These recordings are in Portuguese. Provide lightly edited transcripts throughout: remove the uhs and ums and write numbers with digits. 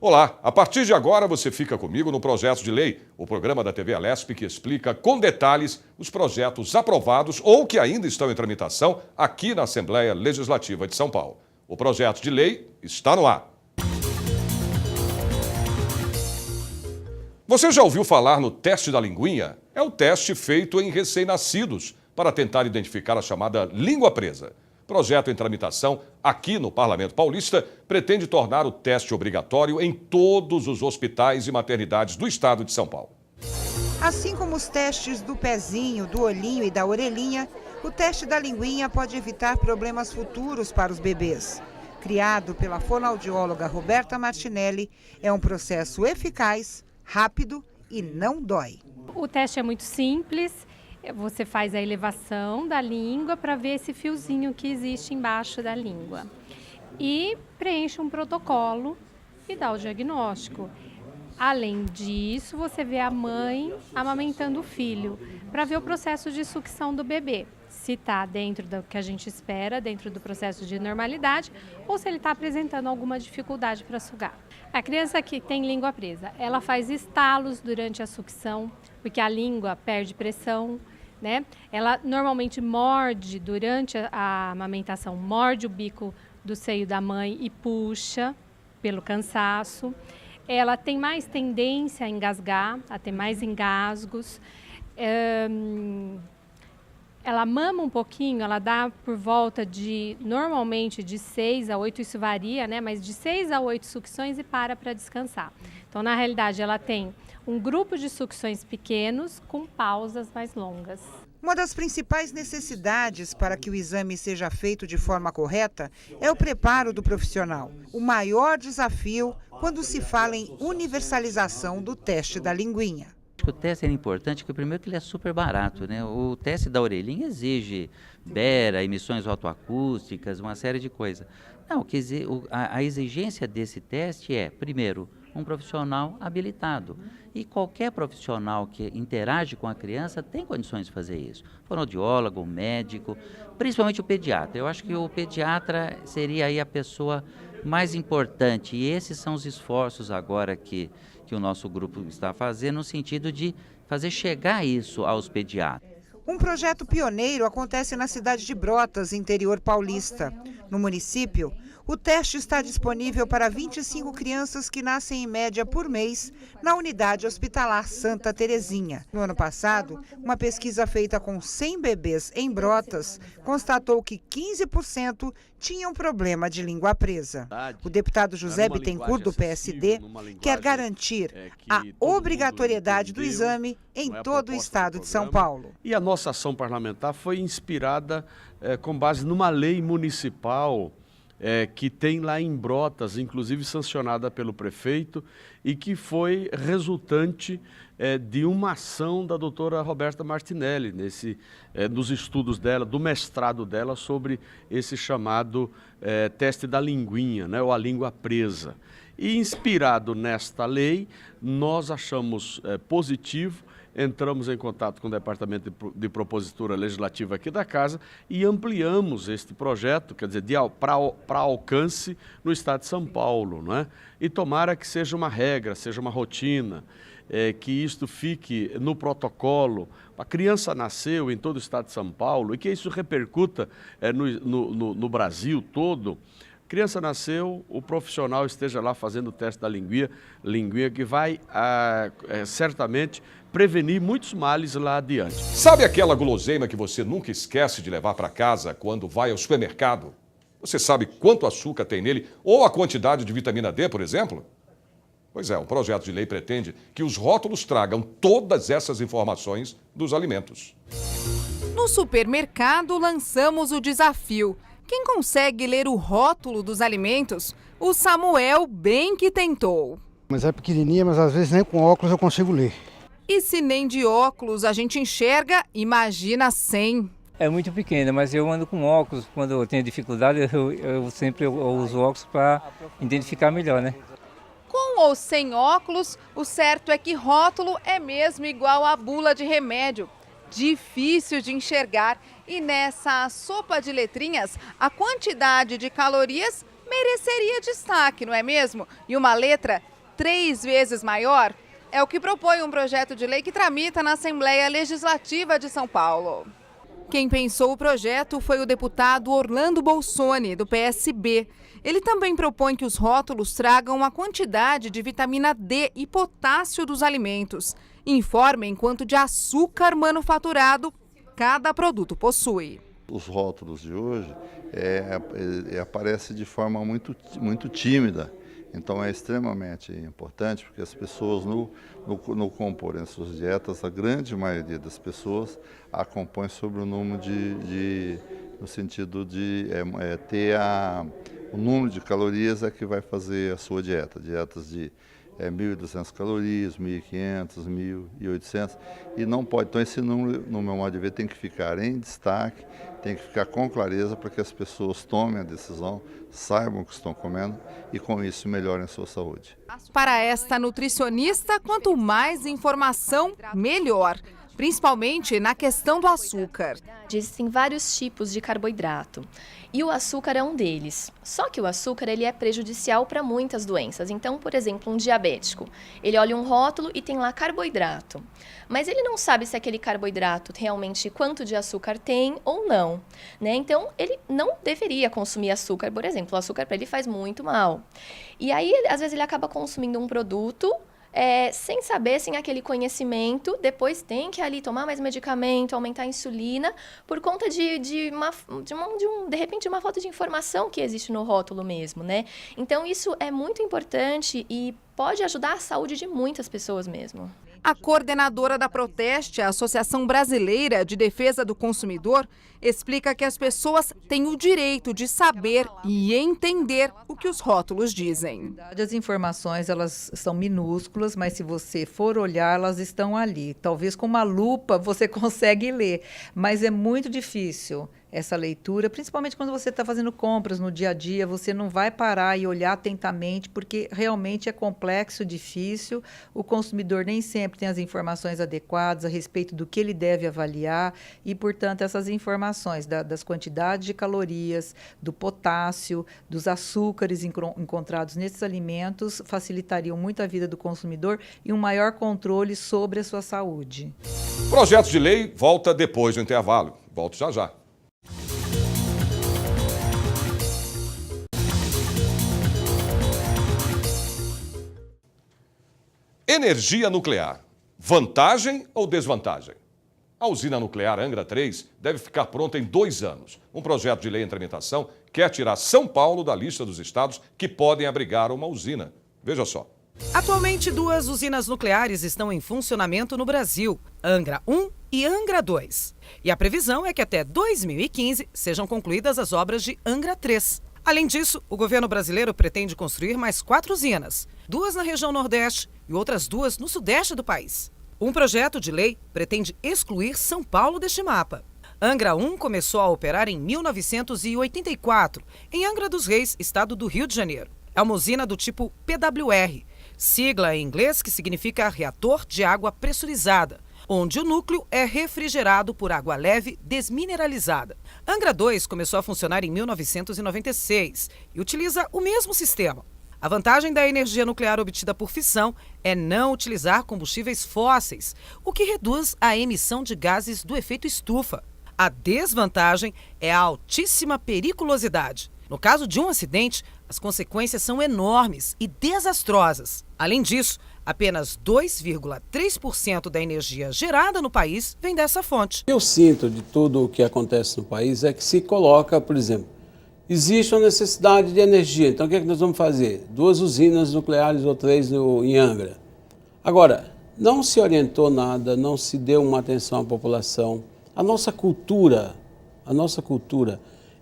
Olá, a partir de agora você fica comigo no Projeto de Lei, o programa da TV Alesp que explica com detalhes os projetos aprovados ou que ainda estão em tramitação aqui na Assembleia Legislativa de São Paulo. O Projeto de Lei está no ar. Você já ouviu falar no teste da linguinha? É o teste feito em recém-nascidos para tentar identificar a chamada língua presa. Projeto em tramitação aqui no Parlamento Paulista pretende tornar o teste obrigatório em todos os hospitais e maternidades do estado de São Paulo. Assim como os testes do pezinho, do olhinho e da orelhinha, o teste da linguinha pode evitar problemas futuros para os bebês. Criado pela fonoaudióloga Roberta Martinelli, é um processo eficaz, rápido e não dói. O teste é muito simples. Você faz a elevação da língua para ver esse fiozinho que existe embaixo da língua. E preenche um protocolo e dá o diagnóstico. Além disso, você vê a mãe amamentando o filho para ver o processo de sucção do bebê. Se está dentro do que a gente espera, dentro do processo de normalidade, ou se ele está apresentando alguma dificuldade para sugar. A criança que tem língua presa, ela faz estalos durante a sucção, porque a língua perde pressão, né? Ela normalmente morde durante a amamentação, morde o bico do seio da mãe e puxa pelo cansaço. Ela tem mais tendência a engasgar, a ter mais engasgos. Ela mama um pouquinho, ela dá por volta de, normalmente, de 6 a 8, isso varia, né? Mas de 6 a 8 sucções e para descansar. Então, na realidade, ela tem um grupo de sucções pequenos com pausas mais longas. Uma das principais necessidades para que o exame seja feito de forma correta é o preparo do profissional. O maior desafio quando se fala em universalização do teste da linguinha. O teste é importante porque, primeiro, que ele é super barato, né? O teste da orelhinha exige bera, emissões otoacústicas, uma série de coisas. Não, a exigência desse teste é, primeiro, um profissional habilitado. E qualquer profissional que interage com a criança tem condições de fazer isso. Fonoaudiólogo, médico, principalmente o pediatra. Eu acho que o pediatra seria aí a pessoa mais importante. E esses são os esforços agora que o nosso grupo está fazendo, no sentido de fazer chegar isso aos pediatras. Um projeto pioneiro acontece na cidade de Brotas, interior paulista. No município, o teste está disponível para 25 crianças que nascem em média por mês na unidade hospitalar Santa Terezinha. No ano passado, uma pesquisa feita com 100 bebês em Brotas constatou que 15% tinham problema de língua presa. O deputado José Bittencourt, do PSD, quer garantir a obrigatoriedade do exame em todo o estado de São Paulo. E a nossa ação parlamentar foi inspirada com base numa lei municipal que tem lá em Brotas, inclusive sancionada pelo prefeito, e que foi resultante de uma ação da doutora Roberta Martinelli, nos estudos dela, do mestrado dela, sobre esse chamado teste da linguinha, né, ou a língua presa. E inspirado nesta lei, nós achamos positivo, entramos em contato com o Departamento de Propositura Legislativa aqui da Casa e ampliamos este projeto, quer dizer, para alcance no estado de São Paulo, não é? E tomara que seja uma regra, seja uma rotina, que isto fique no protocolo. A criança nasceu em todo o estado de São Paulo e que isso repercuta no Brasil todo. Criança nasceu, o profissional esteja lá fazendo o teste da linguinha que vai certamente prevenir muitos males lá adiante. Sabe aquela guloseima que você nunca esquece de levar para casa quando vai ao supermercado? Você sabe quanto açúcar tem nele ou a quantidade de vitamina D, por exemplo? Pois é, o projeto de lei pretende que os rótulos tragam todas essas informações dos alimentos. No supermercado, lançamos o desafio. Quem consegue ler o rótulo dos alimentos? O Samuel bem que tentou. Mas é pequenininha, mas às vezes nem com óculos eu consigo ler. E se nem de óculos a gente enxerga, imagina sem. É muito pequena, mas eu ando com óculos. Quando eu tenho dificuldade, eu sempre uso óculos para identificar melhor, né? Com ou sem óculos, o certo é que rótulo é mesmo igual a bula de remédio. Difícil de enxergar e nessa sopa de letrinhas, a quantidade de calorias mereceria destaque, não é mesmo? E uma letra 3 vezes maior? É o que propõe um projeto de lei que tramita na Assembleia Legislativa de São Paulo. Quem pensou o projeto foi o deputado Orlando Bolsoni, do PSB. Ele também propõe que os rótulos tragam a quantidade de vitamina D e potássio dos alimentos. Informem quanto de açúcar manufaturado cada produto possui. Os rótulos de hoje aparecem de forma muito tímida. Então é extremamente importante, porque as pessoas, no comporem as suas dietas, a grande maioria das pessoas acompanha sobre o número no sentido de ter o número de calorias é que vai fazer a sua dieta. Dietas de 1.200 calorias, 1.500, 1.800, e não pode. Então esse número, no meu modo de ver, tem que ficar em destaque, tem que ficar com clareza para que as pessoas tomem a decisão, saibam o que estão comendo e com isso melhorem a sua saúde. Para esta nutricionista, quanto mais informação, melhor. Principalmente na questão do açúcar. Existem vários tipos de carboidrato e o açúcar é um deles. Só que o açúcar ele é prejudicial para muitas doenças. Então, por exemplo, um diabético, ele olha um rótulo e tem lá carboidrato. Mas ele não sabe se aquele carboidrato realmente quanto de açúcar tem ou não, né? Então, ele não deveria consumir açúcar, por exemplo. O açúcar para ele faz muito mal. E aí, às vezes, ele acaba consumindo um produto sem saber, sem aquele conhecimento, depois tem que ali tomar mais medicamento, aumentar a insulina, por conta de repente, uma falta de informação que existe no rótulo mesmo, né? Então, isso é muito importante e pode ajudar a saúde de muitas pessoas mesmo. A coordenadora da Proteste, a Associação Brasileira de Defesa do Consumidor, explica que as pessoas têm o direito de saber e entender o que os rótulos dizem. As informações, elas são minúsculas, mas se você for olhar, elas estão ali. Talvez com uma lupa você consegue ler, mas é muito difícil essa leitura, principalmente quando você está fazendo compras no dia a dia, você não vai parar e olhar atentamente, porque realmente é complexo, difícil, o consumidor nem sempre tem as informações adequadas a respeito do que ele deve avaliar e, portanto, essas informações das quantidades de calorias, do potássio, dos açúcares encontrados nesses alimentos facilitariam muito a vida do consumidor e um maior controle sobre a sua saúde. Projeto de lei volta depois do intervalo. Volto já já. Energia nuclear. Vantagem ou desvantagem? A usina nuclear Angra 3 deve ficar pronta em 2 anos. Um projeto de lei em tramitação quer tirar São Paulo da lista dos estados que podem abrigar uma usina. Veja só. Atualmente, 2 usinas nucleares estão em funcionamento no Brasil, Angra 1 e Angra 2. E a previsão é que até 2015 sejam concluídas as obras de Angra 3. Além disso, o governo brasileiro pretende construir mais 4 usinas, 2 na região Nordeste e outras 2 no Sudeste do país. Um projeto de lei pretende excluir São Paulo deste mapa. Angra 1 começou a operar em 1984, em Angra dos Reis, estado do Rio de Janeiro. É uma usina do tipo PWR, sigla em inglês que significa reator de água pressurizada, onde o núcleo é refrigerado por água leve desmineralizada. Angra 2 começou a funcionar em 1996 e utiliza o mesmo sistema. A vantagem da energia nuclear obtida por fissão é não utilizar combustíveis fósseis, o que reduz a emissão de gases do efeito estufa. A desvantagem é a altíssima periculosidade. No caso de um acidente, as consequências são enormes e desastrosas. Além disso, apenas 2,3% da energia gerada no país vem dessa fonte. Eu sinto de tudo o que acontece no país é que se coloca, por exemplo, existe uma necessidade de energia, então o que é que nós vamos fazer? 2 usinas nucleares ou 3 em Angra. Agora, não se orientou nada, não se deu uma atenção à população. A nossa cultura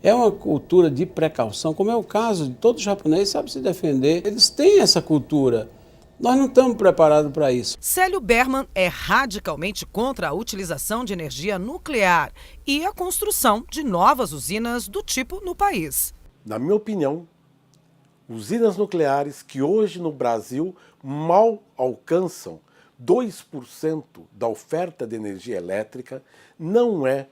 é uma cultura de precaução, como é o caso de todo japonês sabe se defender. Eles têm essa cultura. Nós não estamos preparados para isso. Célio Berman é radicalmente contra a utilização de energia nuclear e a construção de novas usinas do tipo no país. Na minha opinião, usinas nucleares que hoje no Brasil mal alcançam 2% da oferta de energia elétrica não é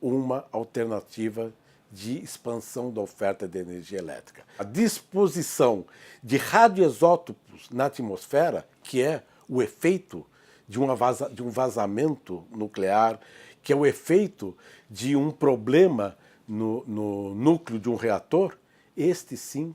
uma alternativa de expansão da oferta de energia elétrica. A disposição de radioisótopos na atmosfera, que é o efeito de um vazamento nuclear, que é o efeito de um problema no núcleo de um reator, este sim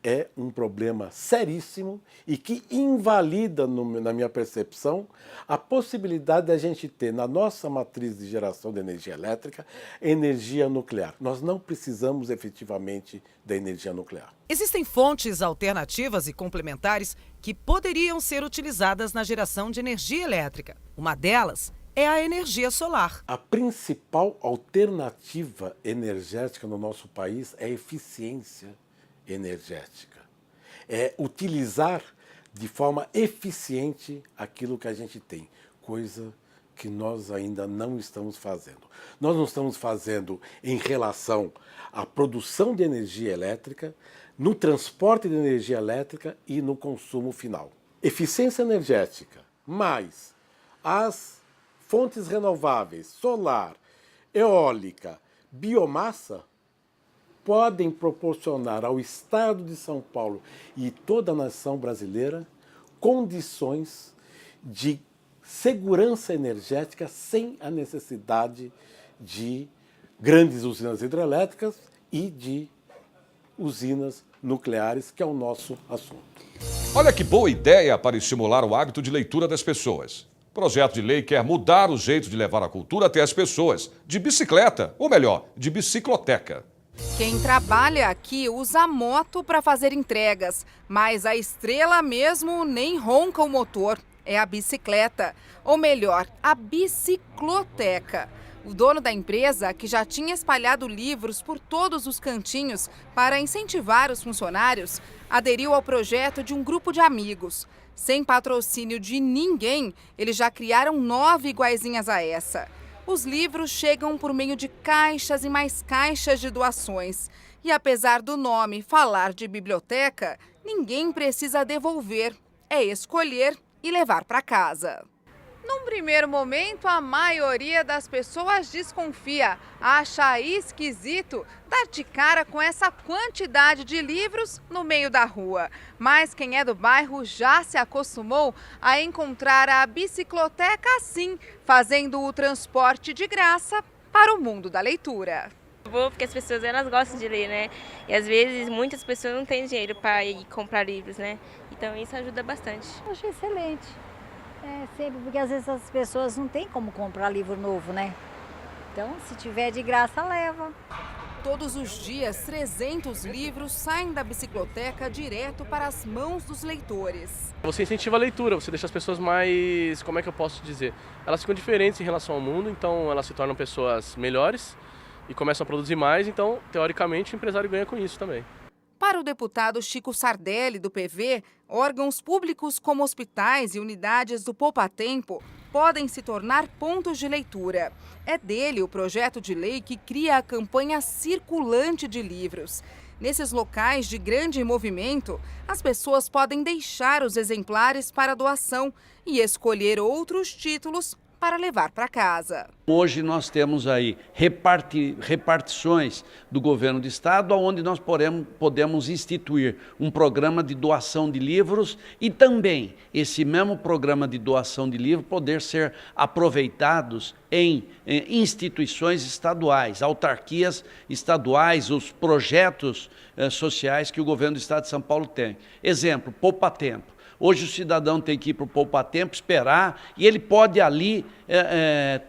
é um problema seríssimo e que invalida, na minha percepção, a possibilidade de a gente ter na nossa matriz de geração de energia elétrica energia nuclear. Nós não precisamos efetivamente da energia nuclear. Existem fontes alternativas e complementares que poderiam ser utilizadas na geração de energia elétrica. Uma delas é a energia solar. A principal alternativa energética no nosso país é a eficiência energética. É utilizar de forma eficiente aquilo que a gente tem, coisa que nós ainda não estamos fazendo. Nós não estamos fazendo em relação à produção de energia elétrica, no transporte de energia elétrica e no consumo final. Eficiência energética, mais as fontes renováveis, solar, eólica, biomassa, podem proporcionar ao Estado de São Paulo e toda a nação brasileira condições de segurança energética sem a necessidade de grandes usinas hidrelétricas e de usinas nucleares, que é o nosso assunto. Olha que boa ideia para estimular o hábito de leitura das pessoas. O projeto de lei quer mudar o jeito de levar a cultura até as pessoas, de bicicleta, ou melhor, de bicicloteca. Quem trabalha aqui usa moto para fazer entregas, mas a estrela mesmo nem ronca o motor. É a bicicleta, ou melhor, a bicicloteca. O dono da empresa, que já tinha espalhado livros por todos os cantinhos para incentivar os funcionários, aderiu ao projeto de um grupo de amigos. Sem patrocínio de ninguém, eles já criaram 9 iguaizinhas a essa. Os livros chegam por meio de caixas e mais caixas de doações. E apesar do nome falar de biblioteca, ninguém precisa devolver. É escolher e levar para casa. Num primeiro momento, a maioria das pessoas desconfia, acha esquisito dar de cara com essa quantidade de livros no meio da rua. Mas quem é do bairro já se acostumou a encontrar a bicicloteca assim, fazendo o transporte de graça para o mundo da leitura. Vou porque as pessoas elas gostam de ler, né? E às vezes muitas pessoas não têm dinheiro para ir comprar livros, né? Então isso ajuda bastante. Eu achei excelente. Sempre, porque às vezes as pessoas não têm como comprar livro novo, né? Então, se tiver de graça, leva. Todos os dias, 300 livros saem da bicicloteca direto para as mãos dos leitores. Você incentiva a leitura, você deixa as pessoas mais, como é que eu posso dizer? Elas ficam diferentes em relação ao mundo, então elas se tornam pessoas melhores e começam a produzir mais, então, teoricamente, o empresário ganha com isso também. Para o deputado Chico Sardelli, do PV, órgãos públicos como hospitais e unidades do Poupa Tempo podem se tornar pontos de leitura. É dele o projeto de lei que cria a campanha circulante de livros. Nesses locais de grande movimento, as pessoas podem deixar os exemplares para doação e escolher outros títulos para levar para casa. Hoje nós temos aí repartições do governo do estado, onde nós podemos instituir um programa de doação de livros e também esse mesmo programa de doação de livros poder ser aproveitados em instituições estaduais, autarquias estaduais, os projetos sociais que o governo do estado de São Paulo tem. Exemplo, Poupa Tempo. Hoje o cidadão tem que ir para o Poupa Tempo, esperar, e ele pode ali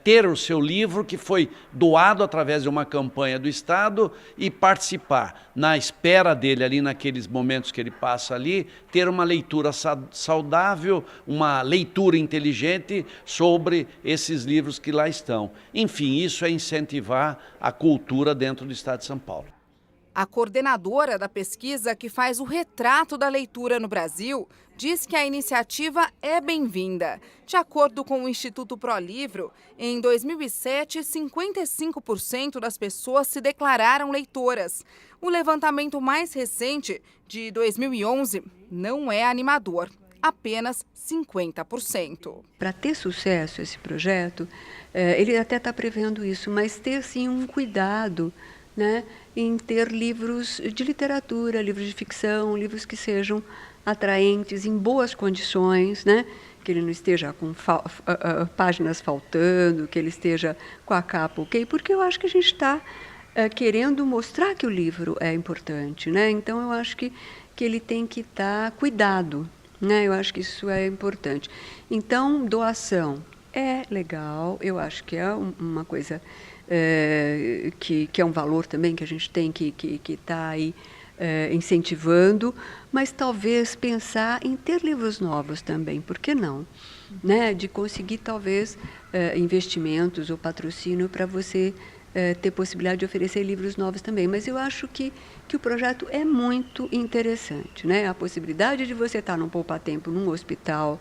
ter o seu livro que foi doado através de uma campanha do Estado e participar. Na espera dele ali, naqueles momentos que ele passa ali, ter uma leitura saudável, uma leitura inteligente sobre esses livros que lá estão. Enfim, isso é incentivar a cultura dentro do Estado de São Paulo. A coordenadora da pesquisa que faz o retrato da leitura no Brasil diz que a iniciativa é bem-vinda. De acordo com o Instituto ProLivro, em 2007, 55% das pessoas se declararam leitoras. O levantamento mais recente, de 2011, não é animador, apenas 50%. Para ter sucesso esse projeto, ele até está prevendo isso, mas ter sim um cuidado né, em ter livros de literatura, livros de ficção, livros que sejam atraentes, em boas condições, né, que ele não esteja com páginas faltando, que ele esteja com a capa ok, porque eu acho que a gente está querendo mostrar que o livro é importante, né? Então eu acho que ele tem que estar cuidado, né? Eu acho que isso é importante. Então, doação é legal, eu acho que é uma coisa que é um valor também que a gente tem que estar aí incentivando, mas talvez pensar em ter livros novos também, por que não? Né? De conseguir talvez investimentos ou patrocínio para você ter possibilidade de oferecer livros novos também. Mas eu acho que o projeto é muito interessante, né? A possibilidade de você estar num poupa-tempo, num hospital,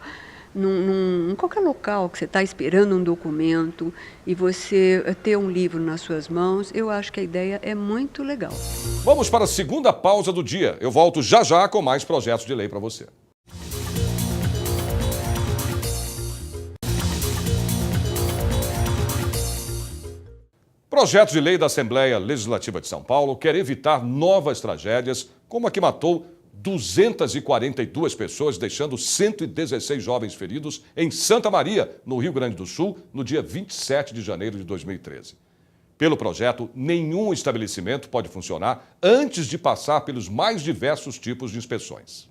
em qualquer local que você está esperando um documento e você ter um livro nas suas mãos, eu acho que a ideia é muito legal. Vamos para a segunda pausa do dia. Eu volto já já com mais projetos de lei para você. Projeto de lei da Assembleia Legislativa de São Paulo quer evitar novas tragédias, como a que matou 242 pessoas, deixando 116 jovens feridos em Santa Maria, no Rio Grande do Sul, no dia 27 de janeiro de 2013. Pelo projeto, nenhum estabelecimento pode funcionar antes de passar pelos mais diversos tipos de inspeções.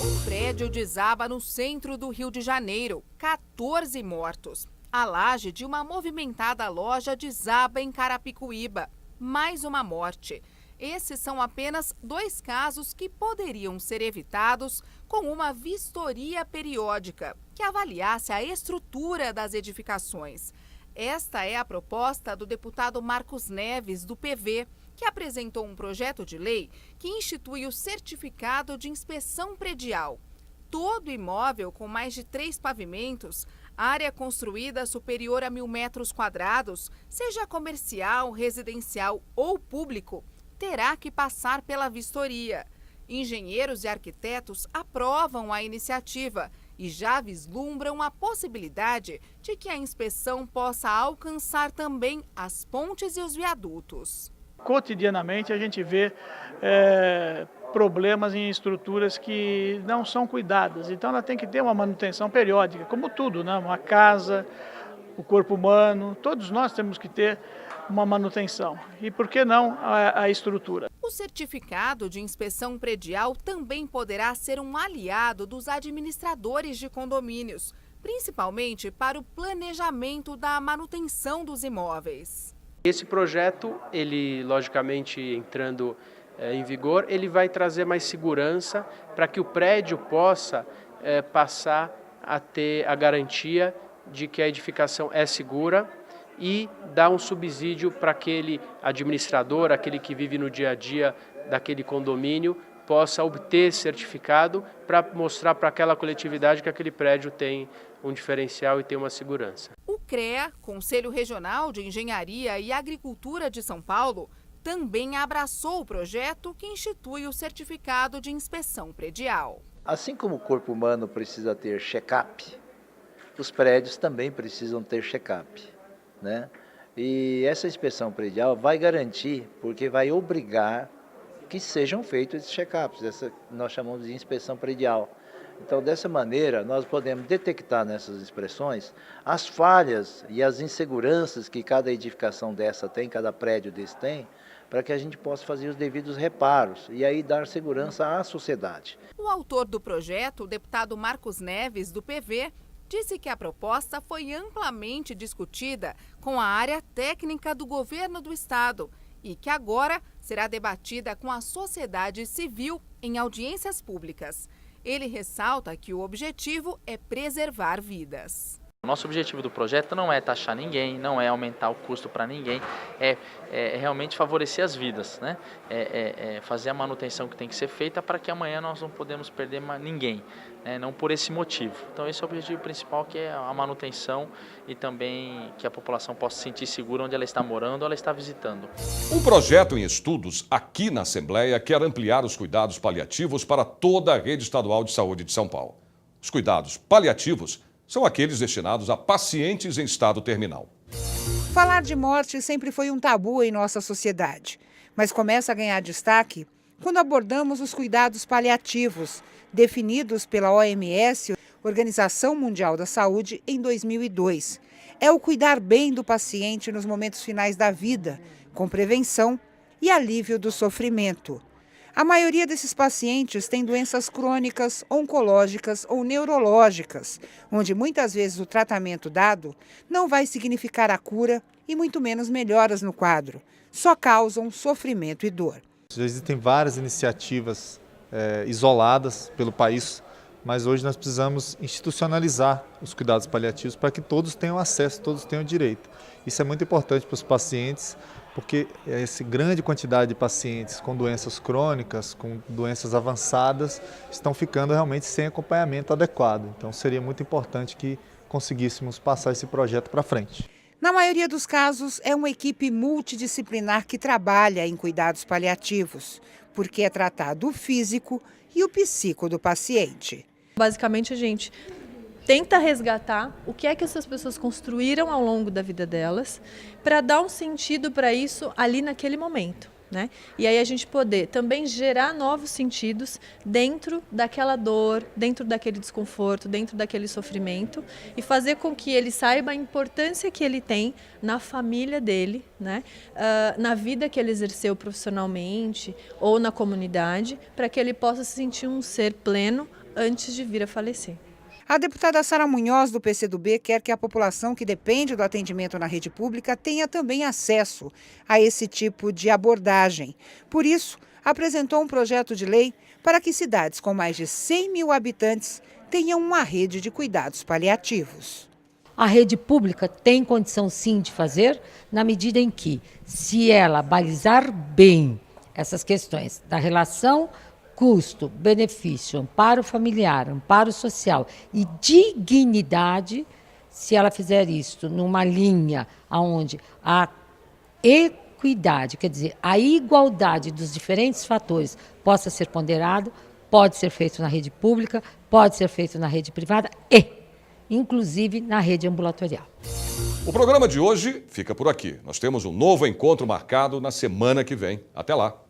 Um prédio desaba no centro do Rio de Janeiro, 14 mortos. A laje de uma movimentada loja desaba em Carapicuíba. Mais uma morte. Esses são apenas 2 casos que poderiam ser evitados com uma vistoria periódica, que avaliasse a estrutura das edificações. Esta é a proposta do deputado Marcos Neves, do PV, que apresentou um projeto de lei que institui o certificado de inspeção predial. Todo imóvel com mais de 3 pavimentos, área construída superior a 1.000 metros quadrados, seja comercial, residencial ou público, terá que passar pela vistoria. Engenheiros e arquitetos aprovam a iniciativa e já vislumbram a possibilidade de que a inspeção possa alcançar também as pontes e os viadutos. Cotidianamente a gente vê problemas em estruturas que não são cuidadas, então ela tem que ter uma manutenção periódica, como tudo, né? Uma casa, o corpo humano, todos nós temos que ter uma manutenção. E por que não a estrutura? O certificado de inspeção predial também poderá ser um aliado dos administradores de condomínios, principalmente para o planejamento da manutenção dos imóveis. Esse projeto, ele logicamente entrando em vigor, ele vai trazer mais segurança para que o prédio possa passar a ter a garantia de que a edificação é segura e dar um subsídio para aquele administrador, aquele que vive no dia a dia daquele condomínio, possa obter esse certificado para mostrar para aquela coletividade que aquele prédio tem um diferencial e tem uma segurança. O CREA, Conselho Regional de Engenharia e Agricultura de São Paulo, também abraçou o projeto que institui o certificado de inspeção predial. Assim como o corpo humano precisa ter check-up, os prédios também precisam ter check-up, né? E essa inspeção predial vai garantir, porque vai obrigar que sejam feitos esses check-ups, essa nós chamamos de inspeção predial. Então, dessa maneira, nós podemos detectar nessas inspeções as falhas e as inseguranças que cada edificação dessa tem, cada prédio desse tem, para que a gente possa fazer os devidos reparos e aí dar segurança à sociedade. O autor do projeto, o deputado Marcos Neves, do PV, disse que a proposta foi amplamente discutida com a área técnica do governo do estado e que agora será debatida com a sociedade civil em audiências públicas. Ele ressalta que o objetivo é preservar vidas. O nosso objetivo do projeto não é taxar ninguém, não é aumentar o custo para ninguém, é realmente favorecer as vidas, né? Fazer a manutenção que tem que ser feita para que amanhã nós não podemos perder ninguém, né? Não por esse motivo. Então esse é o objetivo principal, que é a manutenção e também que a população possa se sentir segura onde ela está morando ou ela está visitando. Um projeto em estudos aqui na Assembleia quer ampliar os cuidados paliativos para toda a rede estadual de saúde de São Paulo. Os cuidados paliativos são aqueles destinados a pacientes em estado terminal. Falar de morte sempre foi um tabu em nossa sociedade, mas começa a ganhar destaque quando abordamos os cuidados paliativos, definidos pela OMS, Organização Mundial da Saúde, em 2002. É o cuidar bem do paciente nos momentos finais da vida, com prevenção e alívio do sofrimento. A maioria desses pacientes tem doenças crônicas, oncológicas ou neurológicas, onde muitas vezes o tratamento dado não vai significar a cura e muito menos melhoras no quadro. Só causam sofrimento e dor. Já existem várias iniciativas isoladas pelo país, mas hoje nós precisamos institucionalizar os cuidados paliativos para que todos tenham acesso, todos tenham direito. Isso é muito importante para os pacientes, porque essa grande quantidade de pacientes com doenças crônicas, com doenças avançadas, estão ficando realmente sem acompanhamento adequado. Então seria muito importante que conseguíssemos passar esse projeto para frente. Na maioria dos casos, é uma equipe multidisciplinar que trabalha em cuidados paliativos, porque é tratado o físico e o psíquico do paciente. Basicamente, a gente tenta resgatar o que é que essas pessoas construíram ao longo da vida delas, para dar um sentido para isso ali naquele momento, né? E aí a gente poder também gerar novos sentidos dentro daquela dor, dentro daquele desconforto, dentro daquele sofrimento, e fazer com que ele saiba a importância que ele tem na família dele, né? Na vida que ele exerceu profissionalmente ou na comunidade, para que ele possa se sentir um ser pleno antes de vir a falecer. A deputada Sara Munhoz, do PCdoB, quer que a população que depende do atendimento na rede pública tenha também acesso a esse tipo de abordagem. Por isso, apresentou um projeto de lei para que cidades com mais de 100 mil habitantes tenham uma rede de cuidados paliativos. A rede pública tem condição, sim, de fazer, na medida em que, se ela balizar bem essas questões da relação custo, benefício, amparo familiar, amparo social e dignidade, se ela fizer isso numa linha onde a equidade, quer dizer, a igualdade dos diferentes fatores possa ser ponderado, pode ser feito na rede pública, pode ser feito na rede privada e, inclusive, na rede ambulatorial. O programa de hoje fica por aqui. Nós temos um novo encontro marcado na semana que vem. Até lá!